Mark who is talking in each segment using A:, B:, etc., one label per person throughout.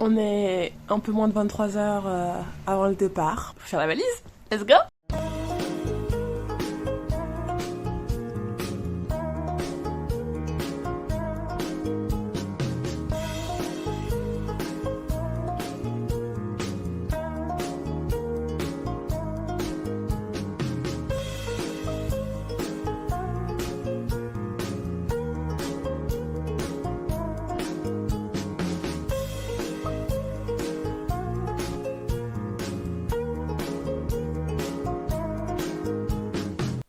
A: On est un peu moins de 23 heures avant le départ. Pour faire la valise. Let's go!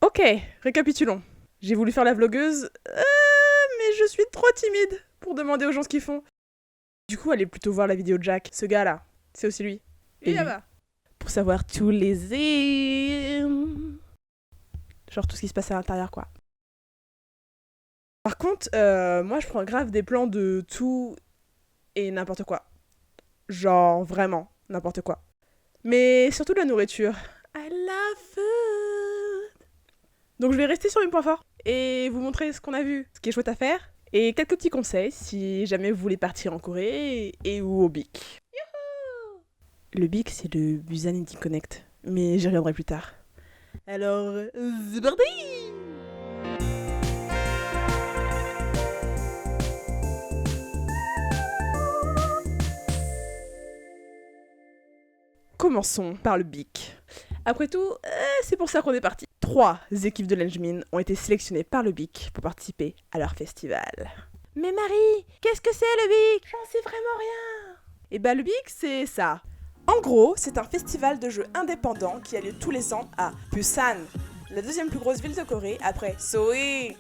B: Ok, récapitulons. J'ai voulu faire la vlogueuse, mais je suis trop timide pour demander aux gens ce qu'ils font. Du coup, allez plutôt voir la vidéo de Jack, ce gars-là. C'est aussi lui. Et là-bas. Pour savoir tous les... Genre tout ce qui se passe à l'intérieur, quoi. Par contre, moi, je prends grave des plans de tout et n'importe quoi. Genre, vraiment, n'importe quoi. Mais surtout de la nourriture. I love food. Donc je vais rester sur mes points forts et vous montrer ce qu'on a vu, ce qui est chouette à faire, et quelques petits conseils si jamais vous voulez partir en Corée et ou au BIC. Youhou! Le BIC, c'est le Busan Interconnect, mais j'y reviendrai plus tard. Alors, c'est parti! Commençons par le BIC. Après tout, c'est pour ça qu'on est parti. 3 équipes de Lenjmin ont été sélectionnées par le BIC pour participer à leur festival. Mais Marie, qu'est-ce que c'est le BIC? J'en sais vraiment rien. Et bah le BIC, c'est ça. En gros, c'est un festival de jeux indépendants qui a lieu tous les ans à Busan, la deuxième plus grosse ville de Corée après Seoul.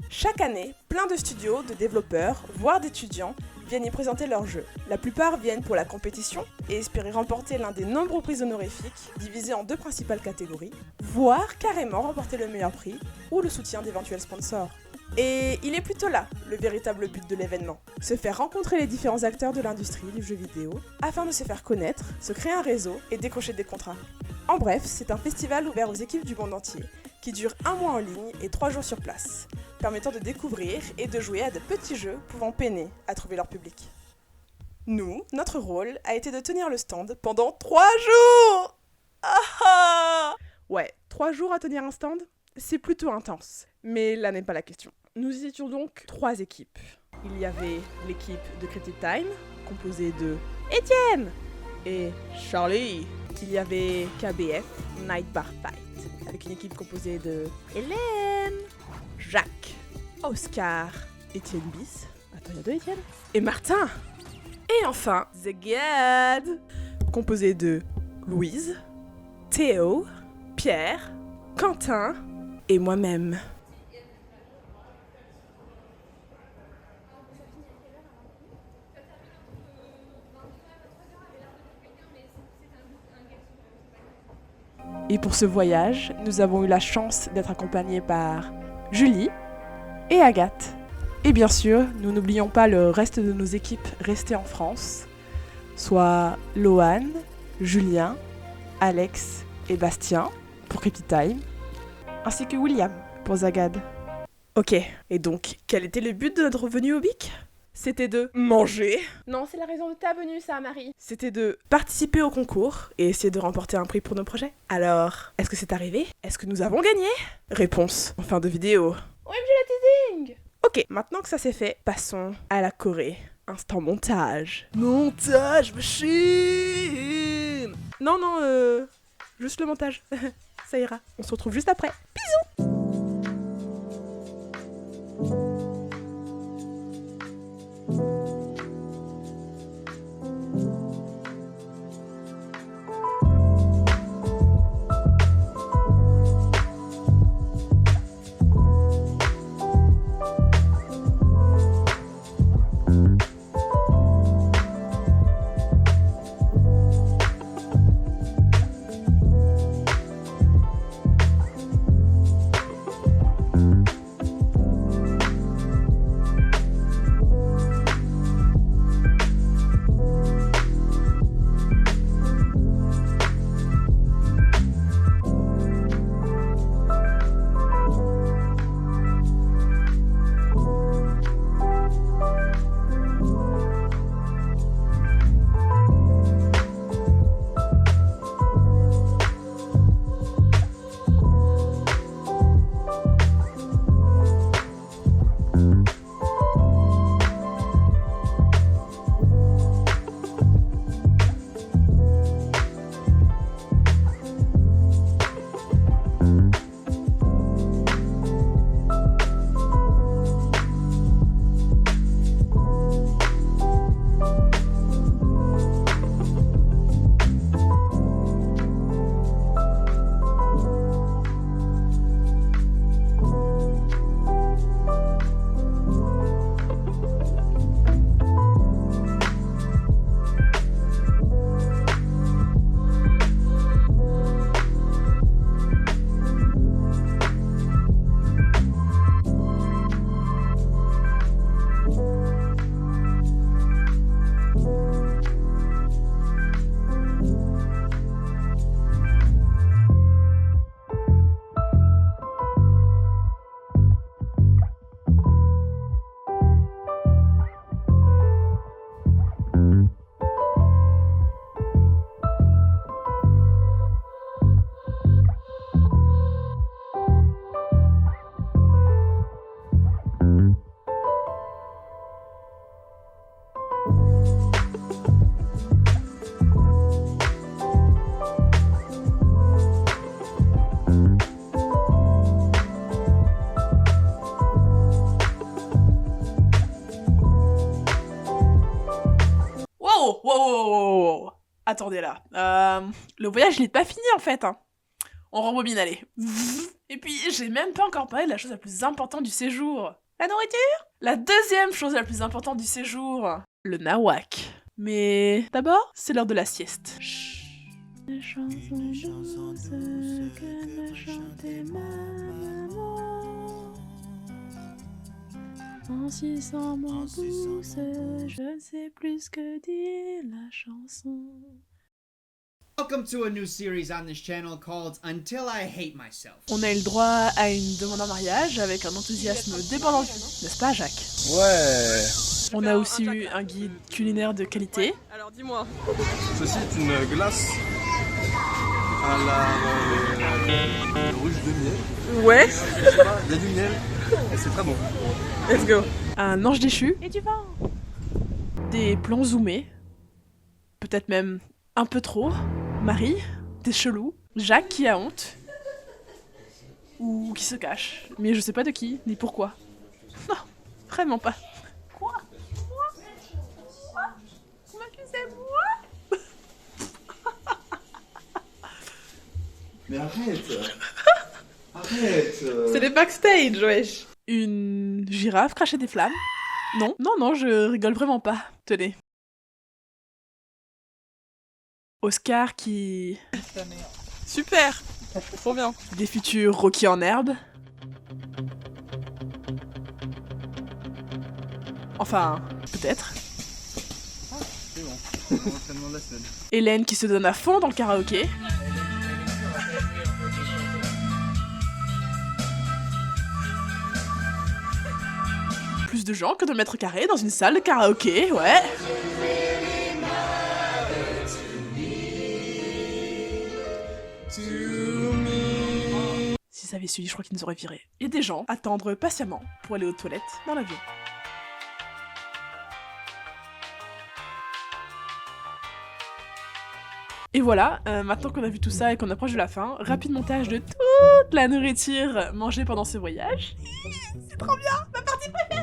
B: Chaque année, plein de studios, de développeurs, voire d'étudiants viennent y présenter leurs jeux. La plupart viennent pour la compétition et espérer remporter l'un des nombreux prix honorifiques, divisés en 2 principales catégories, voire carrément remporter le meilleur prix ou le soutien d'éventuels sponsors. Et il est plutôt là, le véritable but de l'événement. Se faire rencontrer les différents acteurs de l'industrie du jeu vidéo, afin de se faire connaître, se créer un réseau et décrocher des contrats. En bref, c'est un festival ouvert aux équipes du monde entier, qui dure 1 mois en ligne et 3 jours sur place, permettant de découvrir et de jouer à de petits jeux pouvant peiner à trouver leur public. Nous, notre rôle a été de tenir le stand pendant 3 jours. Ouais, 3 jours à tenir un stand, c'est plutôt intense. Mais là n'est pas la question. Nous étions donc 3 équipes. Il y avait l'équipe de Creative Time, composée de Étienne et Charlie. Il y avait KBF, Night Bar Fight, avec une équipe composée de Hélène, Jacques, Oscar, Étienne Bis. Attends, il y a 2 Étienne. Et Martin. Et enfin, The Gad, composé de Louise, Théo, Pierre, Quentin et moi-même. Et pour ce voyage, nous avons eu la chance d'être accompagnés par Julie et Agathe. Et bien sûr, nous n'oublions pas le reste de nos équipes restées en France, soit Lohan, Julien, Alex et Bastien pour Creepy Time, ainsi que William pour Zagad. Ok, et donc, quel était le but de notre venue au BIC ? C'était de manger. Non, c'est la raison de ta venue, ça, Marie. C'était de participer au concours et essayer de remporter un prix pour nos projets. Alors, est-ce que c'est arrivé ? Est-ce que nous avons gagné ? Réponse en fin de vidéo. OMG la teasing ! Ok, maintenant que ça c'est fait, passons à la Corée. Instant montage. Montage machine. Non, juste le montage. Ça ira. On se retrouve juste après. Bisous.
A: Oh, wow. Attendez là. Le voyage, il n'est pas fini en fait. Hein. On rembobine, allez. Et puis, j'ai même pas encore parlé de la chose la plus importante du séjour. La nourriture. La deuxième chose la plus importante du séjour. Le nawak. Mais d'abord, c'est l'heure de la sieste. Chut. Les chansons douces que me chantait ma maman. En suçant mon pouce, je ne sais plus ce que dit la chanson.
C: Welcome to a new series on this channel called Until I Hate Myself.
A: On a eu le droit à une demande en mariage avec un enthousiasme débordant, n'est-ce pas Jacques?
D: Ouais.
A: On a aussi eu un guide culinaire de qualité.
B: Ouais, alors dis-moi.
D: Ceci est une glace à la ruche de miel.
B: Ouais.
D: Il y a du miel et c'est très bon.
B: Let's go.
A: Un ange déchu. Et du vent. Des plans zoomés. Peut-être même un peu trop. Marie, t'es chelou. Jacques qui a honte. Ou qui se cache. Mais je sais pas de qui, ni pourquoi. Non, vraiment pas. Quoi? Moi? Vous m'accusez moi?
D: Mais arrête. Arrête.
B: C'est les backstage, wesh.
A: Une girafe crachait des flammes? Non, je rigole vraiment pas. Tenez. Oscar qui...
B: Super. Trop bien.
A: Des futurs Rocky en herbe. Enfin, peut-être.
D: C'est bon. Entraînement de la semaine.
A: Hélène qui se donne à fond dans le karaoké. Plus de gens que de mètres carrés dans une salle de karaoké, ouais. S'ils avaient suivi, je crois qu'ils nous auraient virés. Et des gens attendre patiemment pour aller aux toilettes dans l'avion. Et voilà, maintenant qu'on a vu tout ça et qu'on approche de la fin, rapide montage de toute la nourriture mangée pendant ce voyage. C'est trop bien, ma partie préférée!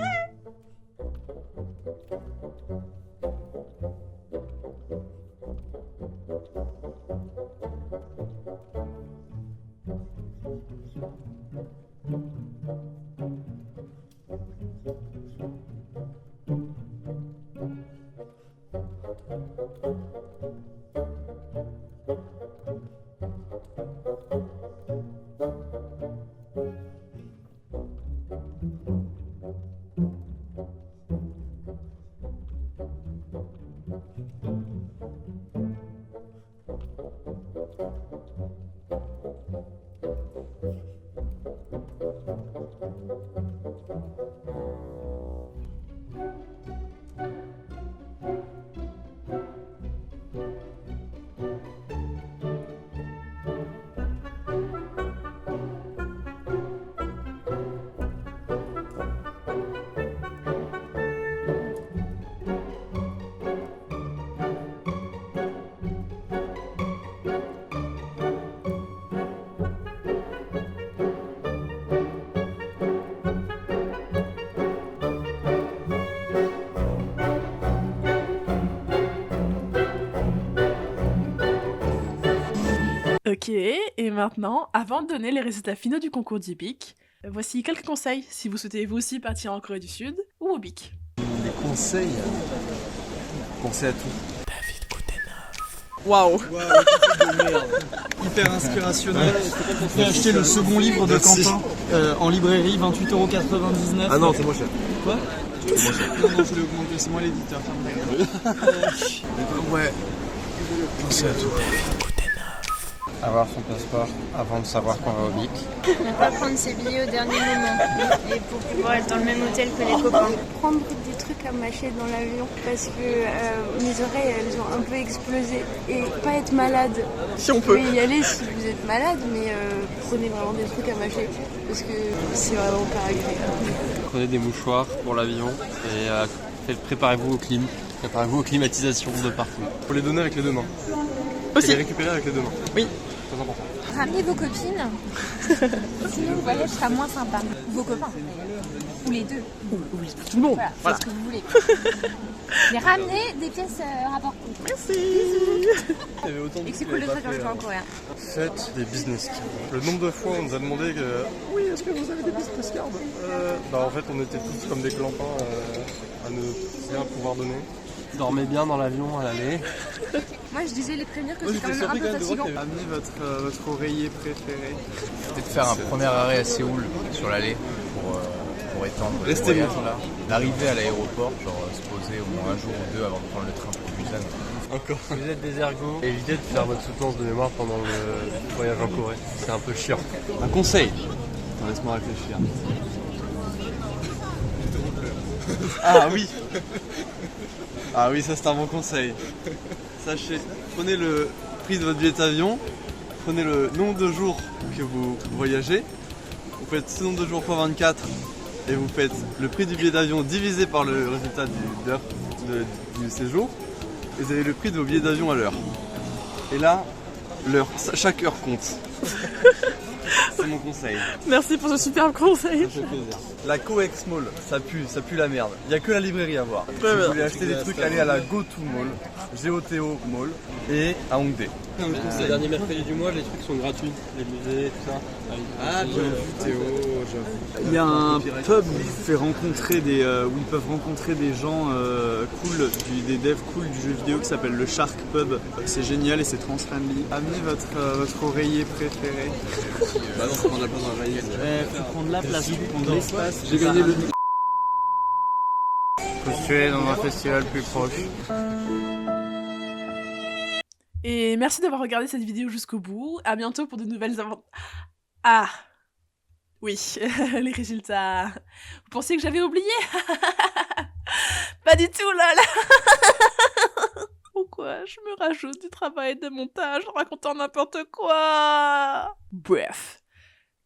A: Ok, et maintenant, avant de donner les résultats finaux du concours du BIC, voici quelques conseils si vous souhaitez vous aussi partir en Corée du Sud ou au BIC.
D: Des conseils. Pensez à tout.
B: Waouh.
E: Hyper inspirationnel. J'ai acheté le second livre de
D: Merci.
E: Quentin en librairie, 28,99 €.
D: Ah non, c'est moins cher.
E: Quoi Non, je l'ai augmenté, c'est moi l'éditeur.
D: Ouais. Pensez à tout.
F: Avoir son passeport avant de savoir qu'on va au BIC.
G: Ne pas prendre ses billets au dernier moment et pour pouvoir être dans le même hôtel que les copains.
H: Prendre des trucs à mâcher dans l'avion parce que mes oreilles elles ont un peu explosé et pas être malade.
B: Si on
H: Vous
B: peut.
H: pouvez y aller si vous êtes malade mais prenez vraiment des trucs à mâcher parce que c'est vraiment pas agréable.
F: Prenez des mouchoirs pour l'avion et préparez-vous au clim. Préparez-vous aux climatisations de partout.
D: Faut les donner avec les deux mains.
B: Aussi.
D: Et les récupérer avec les deux mains.
B: Oui.
D: Très important.
G: Ramenez vos copines, sinon le voyage sera moins sympa. Vos copains.
I: ou les deux.
B: Oui, tout le monde.
I: Voilà,
B: Voilà.
I: faites ce que vous voulez. Mais ramenez des pièces rapportées.
B: Merci.
F: Il y avait autant de
I: Et que c'est cool de traduire le jeu en coréen.
F: Faites des business cards. Le nombre de fois on nous a demandé que oui, est-ce que vous avez des business cards en fait on était tous comme des clampins à ne rien pouvoir donner. Dormez bien dans l'avion à l'aller.
I: Moi je disais les prévenir que c'est quand même un peu fatigant.
E: Amenez votre oreiller préféré.
J: Peut-être faire un premier arrêt à Séoul sur l'aller pour étendre le
E: Restez
J: voyage.
E: là.
J: L'arrivée à l'aéroport, genre se poser au moins un jour ou deux avant de prendre le train pour Busan.
F: Encore. Vous êtes des ergots. Évitez de faire votre soutenance de mémoire pendant le voyage en Corée. C'est un peu chiant. Un conseil.
E: Attends, laisse-moi réfléchir.
F: Ah oui. Ah oui, ça c'est un bon conseil. Sachez, prenez le prix de votre billet d'avion, prenez le nombre de jours que vous voyagez, vous faites ce nombre de jours x 24 et vous faites le prix du billet d'avion divisé par le résultat du séjour et vous avez le prix de vos billets d'avion à l'heure. Et là, chaque heure compte. C'est mon conseil.
B: Merci pour ce superbe conseil.
F: Ça fait plaisir. La Coex Mall, ça pue la merde. Il n'y a que la librairie à voir. Si
B: bien.
F: vous voulez acheter des trucs, allez à la GoTo Mall, GOTO Mall et à Hongdae. Le dernier mercredi du mois, les trucs sont gratuits. Les musées, tout ça.
E: Ah, j'avoue, Théo, j'avoue. Il y a un pub où ils peuvent rencontrer des gens cool, des devs cool du jeu vidéo qui s'appelle le Shark Pub. C'est génial et c'est trans-friendly. Amenez votre oreiller préféré.
F: Bah non, faut prendre la place dans la vaillette.
E: Faut prendre la place, faut prendre l'espace.
F: J'ai gagné le...
J: Postuler dans un festival plus proche.
A: Et merci d'avoir regardé cette vidéo jusqu'au bout. À bientôt pour de nouvelles aventures. Ah oui, les résultats. Vous pensiez que j'avais oublié? Pas du tout, lol. Pourquoi je me rajoute du travail de montage en racontant n'importe quoi? Bref.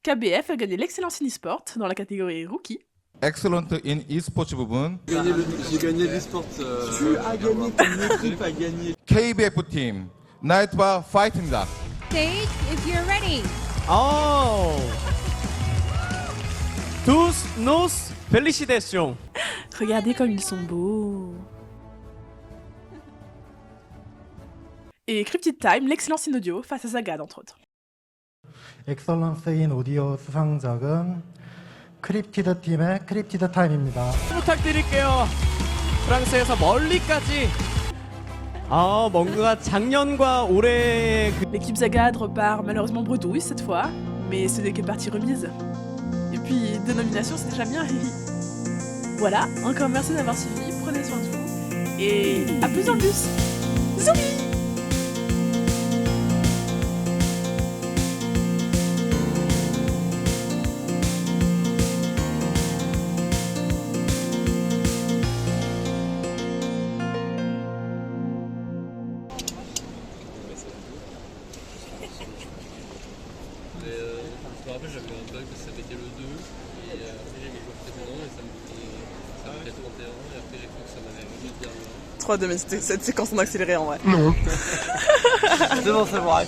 A: KBF a gagné l'excellence in e-sport dans la catégorie Rookie.
K: Excellent in e-sports 부분.
F: J'ai gagné l'e-sport.
E: Tu as gagné, ton équipe a gagné.
K: KBF 팀 나이트바 파이트입니다.
I: Stage if you're ready.
L: Oh. Tous nos felicitations.
A: Regardez comme ils sont beaux. Et Cryptid Time, l'excellence in audio face à Zagad entre autres.
M: 엑설런스 인 오디오 수상작은 크립티드 팀의 크립티드 타임입니다.
L: 부탁드릴게요. 프랑스에서 멀리까지. 뭔가 작년과 올해
A: L'équipe Zagad repart malheureusement bredouille cette fois, mais ce n'est que partie remise. Et puis, 2 nominations, c'est déjà bien. Voilà, encore merci d'avoir suivi, prenez soin de vous, et à plus dans le bus. Zoubis!
F: Je me rappelle, j'avais un bug, ça mettait le 2, et après j'ai mis le précédent, et ça me fait 31, et après j'ai cru que ça m'avait remis le dernier.
B: 3-2, mais cette séquence en accéléré en vrai.
F: Non. C'est bon, c'est bon, arrête.